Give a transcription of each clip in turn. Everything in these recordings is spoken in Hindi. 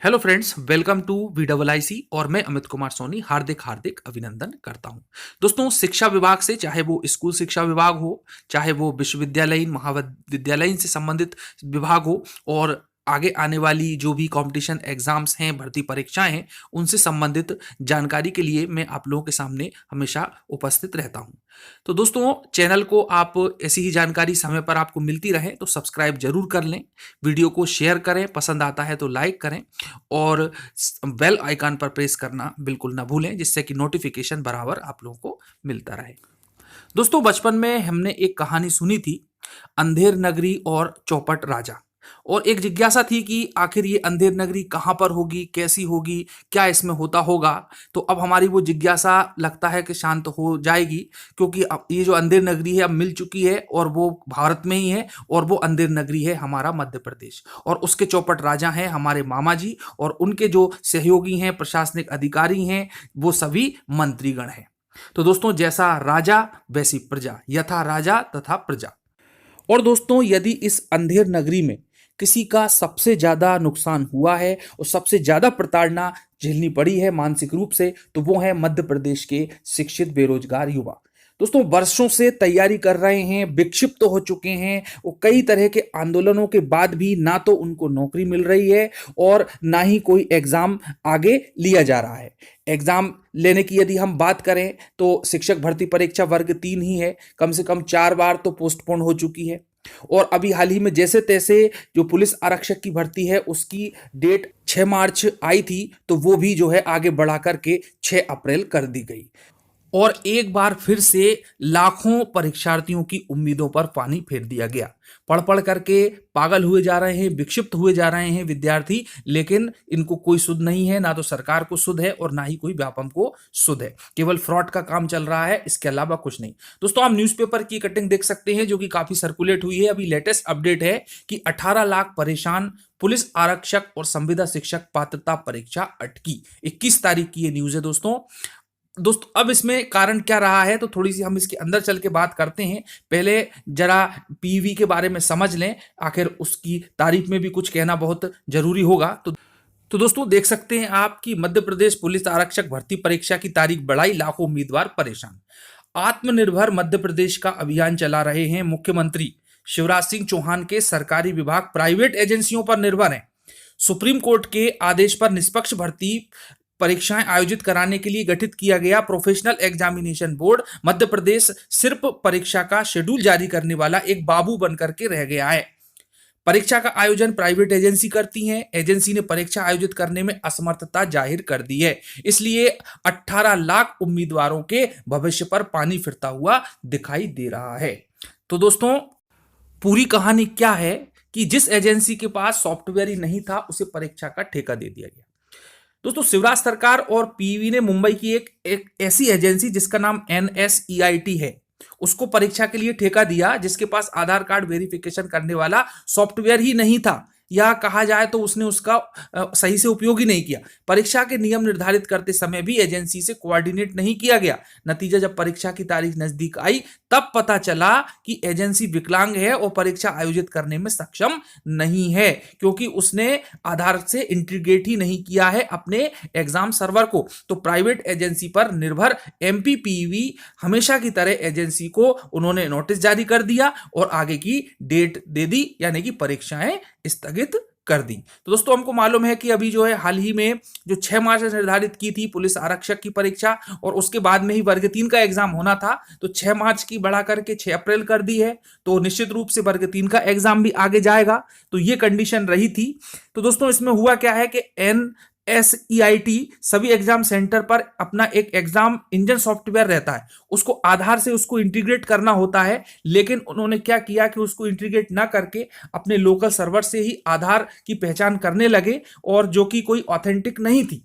Hello friends, welcome to VIIC और मैं अमित कुमार सोनी हार्दिक हार्दिक अभिनंदन करता हूं। दोस्तों, शिक्षा विभाग से, चाहे वो स्कूल शिक्षा विभाग हो, चाहे वो विश्वविद्यालयीन महाविद्यालयीन से संबंधित विभाग हो, और आगे आने वाली जो भी कंपटीशन एग्जाम्स हैं, भर्ती परीक्षाएं हैं, उनसे संबंधित जानकारी के लिए मैं आप लोगों के सामने हमेशा उपस्थित रहता हूं। तो दोस्तों, चैनल को आप ऐसी ही जानकारी समय पर आपको मिलती रहे तो सब्सक्राइब जरूर कर लें, वीडियो को शेयर करें, पसंद आता है तो लाइक करें और बेल आइकन पर प्रेस करना बिल्कुल ना भूलें, जिससे कि नोटिफिकेशन बराबर आप लोगों को मिलता रहे। दोस्तों, बचपन में हमने एक कहानी सुनी थी, अंधेर नगरी और चौपट राजा। और एक जिज्ञासा थी कि आखिर ये अंधेर नगरी कहाँ पर होगी, कैसी होगी, क्या इसमें होता होगा। तो अब हमारी वो जिज्ञासा लगता है कि शांत हो जाएगी, क्योंकि अब ये जो अंधेर नगरी है अब मिल चुकी है और वो भारत में ही है, और वो अंधेर नगरी है हमारा मध्य प्रदेश। और उसके चौपट राजा हैं हमारे मामा जी, और उनके जो सहयोगी हैं, प्रशासनिक अधिकारी हैं, वो सभी मंत्रीगण हैं। तो दोस्तों, जैसा राजा वैसी प्रजा, यथा राजा तथा प्रजा। और दोस्तों, यदि इस अंधेर नगरी में किसी का सबसे ज्यादा नुकसान हुआ है और सबसे ज्यादा प्रताड़ना झेलनी पड़ी है मानसिक रूप से, तो वो है मध्य प्रदेश के शिक्षित बेरोजगार युवा। दोस्तों, वर्षों से तैयारी कर रहे हैं, विक्षिप्त तो हो चुके हैं, वो कई तरह के आंदोलनों के बाद भी ना तो उनको नौकरी मिल रही है और ना ही कोई एग्जाम आगे लिया जा रहा है। एग्जाम लेने की यदि हम बात करें तो शिक्षक भर्ती परीक्षा वर्ग 3 ही है, कम से कम 4 बार तो पोस्टपोन हो चुकी है। और अभी हाल ही में जैसे तैसे जो पुलिस आरक्षक की भर्ती है उसकी डेट 6 मार्च आई थी, तो वो भी जो है आगे बढ़ा करके 6 अप्रैल कर दी गई। और एक बार फिर से लाखों परीक्षार्थियों की उम्मीदों पर पानी फेर दिया गया। पढ़ पढ़ करके पागल हुए जा रहे हैं, विक्षिप्त हुए जा रहे हैं विद्यार्थी, लेकिन इनको कोई सुध नहीं है, ना तो सरकार को सुध है और ना ही कोई व्यापम को सुध है। केवल फ्रॉड का काम चल रहा है, इसके अलावा कुछ नहीं। दोस्तों, आप न्यूज़पेपर की कटिंग देख सकते हैं जो कि काफी सर्कुलेट हुई है। अभी लेटेस्ट अपडेट है कि 18 लाख परेशान, पुलिस आरक्षक और संविदा शिक्षक पात्रता परीक्षा अटकी। 21 तारीख की ये न्यूज है दोस्तों। अब इसमें कारण क्या रहा है, तो थोड़ी सी हम इसके अंदर चल के बात करते हैं। पहले जरा पीवी के बारे में समझ लें, आखिर उसकी तारीफ में भी कुछ कहना बहुत जरूरी होगा। तो दोस्तों, देख सकते हैं आप कि मध्य प्रदेश पुलिस आरक्षक भर्ती परीक्षा की तारीख बढ़ाई, लाखों उम्मीदवार परेशान। आत्मनिर्भर मध्य प्रदेश का अभियान चला रहे हैं मुख्यमंत्री शिवराज सिंह चौहान के सरकारी विभाग प्राइवेट एजेंसियों पर निर्भर हैं। सुप्रीम कोर्ट के आदेश पर निष्पक्ष भर्ती परीक्षाएं आयोजित कराने के लिए गठित किया गया professional examination board Madhya Pradesh सिर्फ परीक्षा का शेड्यूल जारी करने वाला एक बाबू बनकर के रह गया है। परीक्षा का आयोजन प्राइवेट एजेंसी करती है। एजेंसी ने परीक्षा आयोजित करने में असमर्थता जाहिर कर दी है, इसलिए 18 लाख उम्मीदवारों के भविष्य पर पानी फिरता हुआ दिखाई दे रहा है। तो दोस्तों, पूरी कहानी क्या है कि जिस एजेंसी के पास सॉफ्टवेयर ही नहीं था, उसे परीक्षा का ठेका दे दिया गया। दोस्तों, शिवराज सरकार और पीवी ने मुंबई की एक ऐसी एजेंसी जिसका नाम NSEIT है, उसको परीक्षा के लिए ठेका दिया, जिसके पास आधार कार्ड वेरिफिकेशन करने वाला सॉफ्टवेयर ही नहीं था, या कहा जाए तो उसने उसका सही से उपयोग ही नहीं किया। परीक्षा के नियम निर्धारित करते समय भी एजेंसी से कोऑर्डिनेट नहीं किया गया। नतीजा, जब परीक्षा की तारीख नजदीक आई तब पता चला कि एजेंसी विकलांग है और परीक्षा आयोजित करने में सक्षम नहीं है, क्योंकि उसने आधार से इंटीग्रेट ही नहीं किया है अपने एग्जाम सर्वर को। तो प्राइवेट एजेंसी पर निर्भर MPPV हमेशा की तरह एजेंसी को उन्होंने नोटिस जारी कर दिया और आगे की डेट दे दी, यानी कि परीक्षाएं स्थगित कर दी। तो दोस्तों, हमको मालूम है कि अभी जो है हाल ही में जो 6 मार्च से निर्धारित की थी पुलिस आरक्षक की परीक्षा, और उसके बाद में ही वर्ग 3 का एग्जाम होना था, तो 6 मार्च की बढ़ा करके 6 अप्रैल कर दी है। तो निश्चित रूप से वर्ग 3 का एग्जाम भी आगे जाएगा। तो ये कंडीशन रही थी। तो दोस्तों, इसमें हुआ क्या है कि NSEIT सभी एग्जाम सेंटर पर अपना एक एग्जाम इंजन सॉफ्टवेयर रहता है, उसको आधार से उसको इंटीग्रेट करना होता है। लेकिन उन्होंने क्या किया कि उसको इंटीग्रेट ना करके अपने लोकल सर्वर से ही आधार की पहचान करने लगे, और जो कि कोई ऑथेंटिक नहीं थी।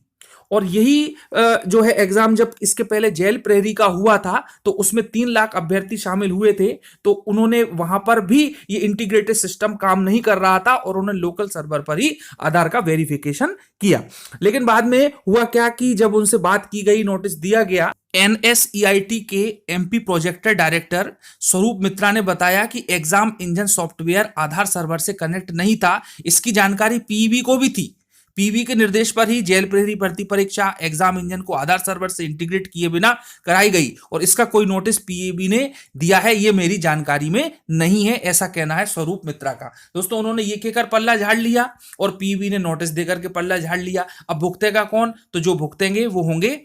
और यही जो है एग्जाम जब इसके पहले जेल प्रेरी का हुआ था, तो उसमें 3 लाख अभ्यर्थी शामिल हुए थे, तो उन्होंने वहां पर भी ये इंटीग्रेटेड सिस्टम काम नहीं कर रहा था और उन्होंने लोकल सर्वर पर ही आधार का वेरिफिकेशन किया। लेकिन बाद में हुआ क्या कि जब उनसे बात की गई, नोटिस दिया गया, NSEIT के MP प्रोजेक्टर डायरेक्टर स्वरूप मित्रा ने बताया कि एग्जाम इंजन सॉफ्टवेयर आधार सर्वर से कनेक्ट नहीं था। इसकी जानकारी पीवी को भी थी। पीवी के निर्देश पर ही जेल प्रहरी भर्ती परीक्षा एग्जाम इंजन को आधार सर्वर से इंटीग्रेट किए बिना कराई गई और इसका कोई नोटिस पीएबी ने दिया है ये मेरी जानकारी में नहीं है, ऐसा कहना है स्वरूप मित्रा का। दोस्तों उन्होंने ये कहकर पल्ला झाड़ लिया और पीएबी ने नोटिस देकर के पल्ला झाड़ लिया। अब भुगतेगा कौन? तो जो भुगतेंगे वो होंगे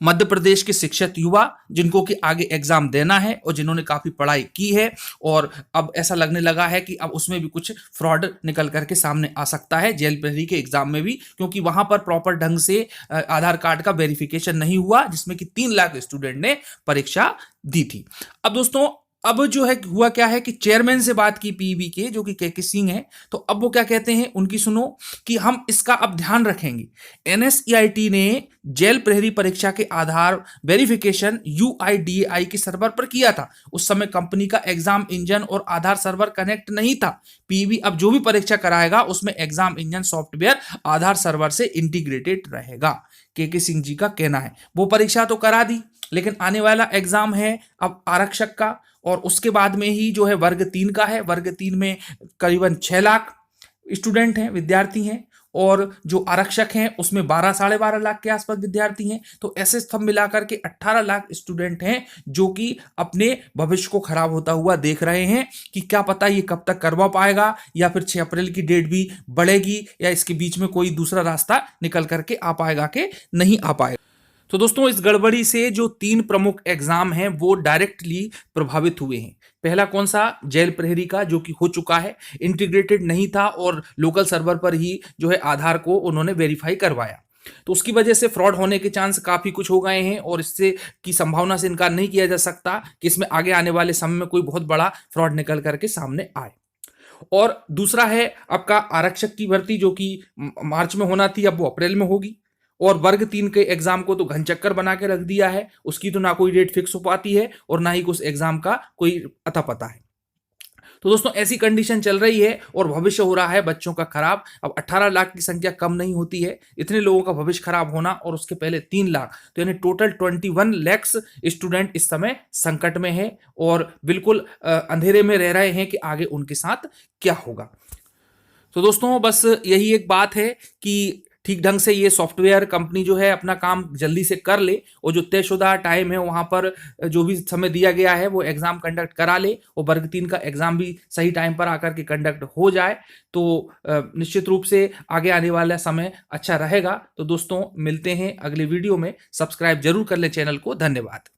मध्य प्रदेश के शिक्षित युवा जिनको कि आगे एग्जाम देना है और जिन्होंने काफी पढ़ाई की है, और अब ऐसा लगने लगा है कि अब उसमें भी कुछ फ्रॉड निकल करके सामने आ सकता है जेल प्रहरी के एग्जाम में भी, क्योंकि वहां पर प्रॉपर ढंग से आधार कार्ड का वेरिफिकेशन नहीं हुआ जिसमें कि 3 लाख स्टूडेंट ने परीक्षा दी थी। अब दोस्तों अब जो है हुआ क्या है कि चेयरमैन से बात की पीईबी के जो कि केके सिंह है, तो अब वो क्या कहते हैं उनकी सुनो कि हम इसका अब ध्यान रखेंगे। एनएसईआईटी ने जेल प्रहरी परीक्षा के आधार वेरिफिकेशन यूआईडीएआई के सर्वर पर किया था। उस समय कंपनी का एग्जाम इंजन और आधार सर्वर कनेक्ट नहीं था। पीईबी अब जो भी परीक्षा कराएगा उसमें एग्जाम इंजन सॉफ्टवेयर आधार सर्वर से इंटीग्रेटेड रहेगा, केके सिंह जी का कहना है। वो परीक्षा तो करा दी, लेकिन आने वाला एग्जाम है अब आरक्षक का, और उसके बाद में ही जो है वर्ग 3 का है। वर्ग 3 में करीबन 6 लाख स्टूडेंट हैं, विद्यार्थी हैं, और जो आरक्षक हैं उसमें 12 साढ़े 12 लाख के आसपास विद्यार्थी हैं। तो ऐसे सब मिलाकर के 18 लाख स्टूडेंट हैं जो कि अपने भविष्य को खराब होता हुआ देख रहे हैं कि क्या पता ये कब तक करवा पाएगा, या फिर 6 अप्रैल की डेट भी बढ़ेगी, या इसके बीच में कोई दूसरा रास्ता निकल करके आ पाएगा कि नहीं आ पाएगा। तो दोस्तों इस गड़बड़ी से जो 3 प्रमुख एग्जाम हैं वो डायरेक्टली प्रभावित हुए हैं। पहला कौन सा? जेल प्रहरी का, जो कि हो चुका है, इंटीग्रेटेड नहीं था और लोकल सर्वर पर ही जो है आधार को उन्होंने वेरीफाई करवाया, तो उसकी वजह से फ्रॉड होने के चांस काफी कुछ हो गए हैं, और इससे की संभावना से इनकार नहीं किया जा सकता कि इसमें आगे आने वाले समय में कोई बहुत बड़ा फ्रॉड निकल करके सामने आए। और दूसरा है आपका आरक्षक की भर्ती, जो कि मार्च में होना थी, अब वो अप्रैल में होगी। और वर्ग 3 के एग्जाम को तो घन चक्कर बना के रख दिया है, उसकी तो ना कोई डेट फिक्स हो पाती है और ना ही उस एग्जाम का कोई अता पता है। तो दोस्तों ऐसी कंडीशन चल रही है और भविष्य हो रहा है बच्चों का खराब। अब 18 लाख की संख्या कम नहीं होती है, इतने लोगों का भविष्य खराब होना, और उसके पहले 3 लाख, तो यानी टोटल 21 लाख स्टूडेंट इस समय संकट में है और बिल्कुल अंधेरे में रह रहे हैं कि आगे उनके साथ क्या होगा। तो दोस्तों बस यही एक बात है कि ठीक ढंग से ये सॉफ्टवेयर कंपनी जो है अपना काम जल्दी से कर ले, और जो तयशुदा टाइम है वहां पर जो भी समय दिया गया है वो एग्जाम कंडक्ट करा ले, और वर्ग 3 का एग्जाम भी सही टाइम पर आकर के कंडक्ट हो जाए, तो निश्चित रूप से आगे आने वाला समय अच्छा रहेगा। तो दोस्तों मिलते हैं अगले वीडियो में, सब्सक्राइब जरूर कर ले चैनल को। धन्यवाद।